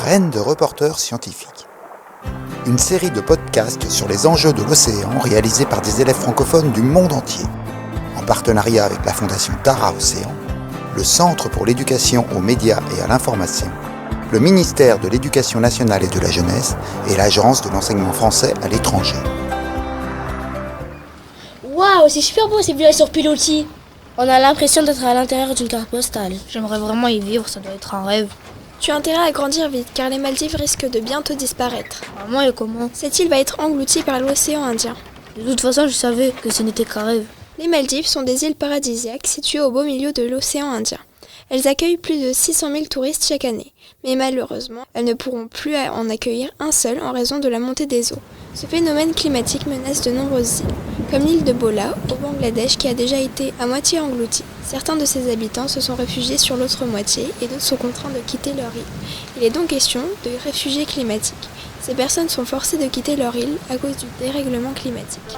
Graines de reporters scientifiques. Une série de podcasts sur les enjeux de l'océan réalisés par des élèves francophones du monde entier, en partenariat avec la Fondation Tara Océan, le Centre pour l'éducation aux médias et à l'information, le ministère de l'Éducation nationale et de la jeunesse et l'Agence de l'enseignement français à l'étranger. Waouh, c'est super beau ces villages sur pilotis. On a l'impression d'être à l'intérieur d'une carte postale. J'aimerais vraiment y vivre, ça doit être un rêve. Tu as intérêt à grandir vite car les Maldives risquent de bientôt disparaître. Maman, et comment? Cette île va être engloutie par l'océan Indien. De toute façon, je savais que ce n'était qu'un rêve. Les Maldives sont des îles paradisiaques situées au beau milieu de l'océan Indien. Elles accueillent plus de 600 000 touristes chaque année. Mais malheureusement, elles ne pourront plus en accueillir un seul en raison de la montée des eaux. Ce phénomène climatique menace de nombreuses îles, comme l'île de Bola, au Bangladesh, qui a déjà été à moitié engloutie. Certains de ses habitants se sont réfugiés sur l'autre moitié et d'autres sont contraints de quitter leur île. Il est donc question de réfugiés climatiques. Ces personnes sont forcées de quitter leur île à cause du dérèglement climatique.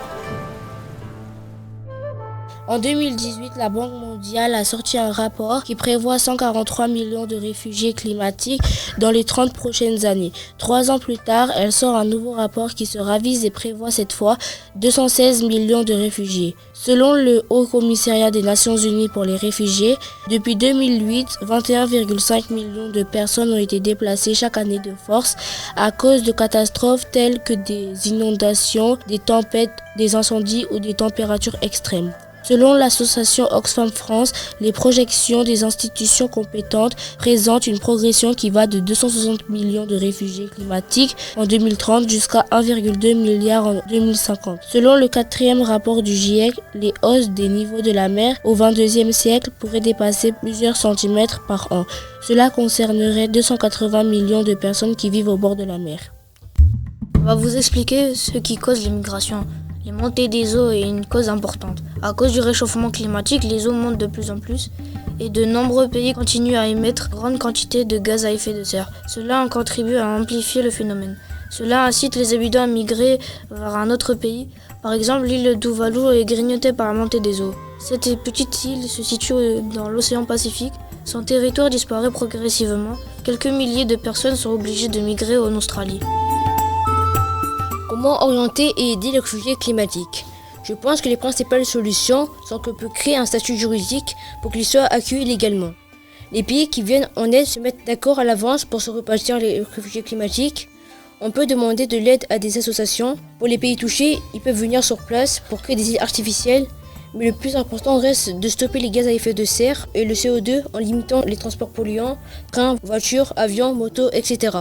En 2018, la Banque mondiale a sorti un rapport qui prévoit 143 millions de réfugiés climatiques dans les 30 prochaines années. 3 ans plus tard, elle sort un nouveau rapport qui se ravise et prévoit cette fois 216 millions de réfugiés. Selon le Haut Commissariat des Nations Unies pour les réfugiés, depuis 2008, 21,5 millions de personnes ont été déplacées chaque année de force à cause de catastrophes telles que des inondations, des tempêtes, des incendies ou des températures extrêmes. Selon l'association Oxfam France, les projections des institutions compétentes présentent une progression qui va de 260 millions de réfugiés climatiques en 2030 jusqu'à 1,2 milliard en 2050. Selon le 4e rapport du GIEC, les hausses des niveaux de la mer au XXIe siècle pourraient dépasser plusieurs centimètres par an. Cela concernerait 280 millions de personnes qui vivent au bord de la mer. On va vous expliquer ce qui cause les migrations. Les montées des eaux est une cause importante. À cause du réchauffement climatique, les eaux montent de plus en plus et de nombreux pays continuent à émettre grande quantité de gaz à effet de serre. Cela contribue à amplifier le phénomène. Cela incite les habitants à migrer vers un autre pays. Par exemple, l'île de Tuvalu est grignotée par la montée des eaux. Cette petite île se situe dans l'océan Pacifique. Son territoire disparaît progressivement. Quelques milliers de personnes sont obligées de migrer en Australie. Comment orienter et aider les réfugiés climatiques? Je pense que les principales solutions sont qu'on peut créer un statut juridique pour qu'ils soient accueillis légalement. Les pays qui viennent en aide se mettent d'accord à l'avance pour se répartir les réfugiés climatiques. On peut demander de l'aide à des associations. Pour les pays touchés, ils peuvent venir sur place pour créer des îles artificielles. Mais le plus important reste de stopper les gaz à effet de serre et le CO2 en limitant les transports polluants, trains, voitures, avions, motos, etc.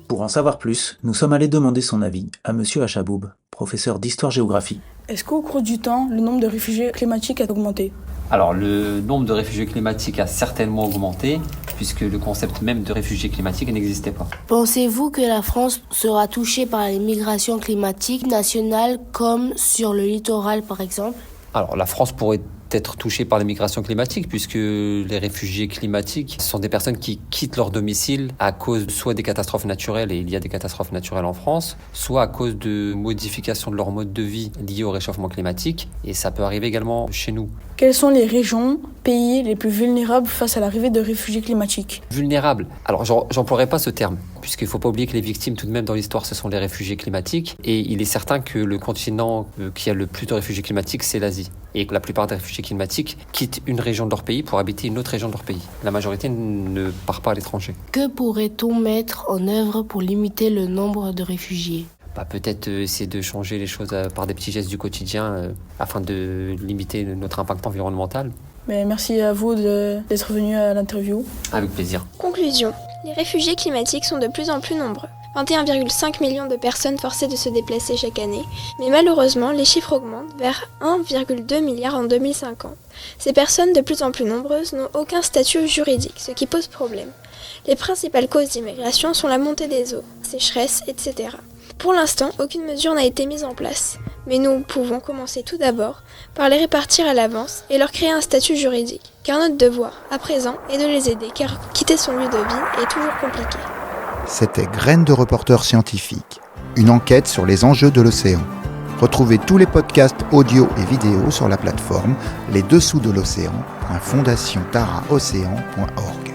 Pour en savoir plus, nous sommes allés demander son avis à Monsieur Achaboub, professeur d'histoire-géographie. Est-ce qu'au cours du temps, le nombre de réfugiés climatiques a augmenté? Alors, le nombre de réfugiés climatiques a certainement augmenté, puisque le concept même de réfugiés climatiques n'existait pas. Pensez-vous que la France sera touchée par les migrations climatiques nationales comme sur le littoral par exemple? Alors, la France pourrait être touchée par les migrations climatiques, puisque les réfugiés climatiques sont des personnes qui quittent leur domicile à cause soit des catastrophes naturelles, et il y a des catastrophes naturelles en France, soit à cause de modifications de leur mode de vie liées au réchauffement climatique, et ça peut arriver également chez nous. Quelles sont les régions, pays les plus vulnérables face à l'arrivée de réfugiés climatiques? Vulnérables. Alors, j'emploierai pas ce terme, puisqu'il ne faut pas oublier que les victimes, tout de même, dans l'histoire, ce sont les réfugiés climatiques. Et il est certain que le continent qui a le plus de réfugiés climatiques, c'est l'Asie. Et que la plupart des réfugiés climatiques quittent une région de leur pays pour habiter une autre région de leur pays. La majorité ne part pas à l'étranger. Que pourrait-on mettre en œuvre pour limiter le nombre de réfugiés? Peut-être essayer de changer les choses par des petits gestes du quotidien afin de limiter notre impact environnemental. Mais merci à vous d'être venu à l'interview. Avec plaisir. Conclusion. Les réfugiés climatiques sont de plus en plus nombreux. 21,5 millions de personnes forcées de se déplacer chaque année, mais malheureusement, les chiffres augmentent vers 1,2 milliard en 2050. Ces personnes de plus en plus nombreuses n'ont aucun statut juridique, ce qui pose problème. Les principales causes d'immigration sont la montée des eaux, sécheresse, etc. Pour l'instant, aucune mesure n'a été mise en place, mais nous pouvons commencer tout d'abord par les répartir à l'avance et leur créer un statut juridique, car notre devoir, à présent, est de les aider, car quitter son lieu de vie est toujours compliqué. C'était Graines de reporters scientifiques, une enquête sur les enjeux de l'océan. Retrouvez tous les podcasts audio et vidéo sur la plateforme lesdessous de l'océan.fondationtaraocéan.org.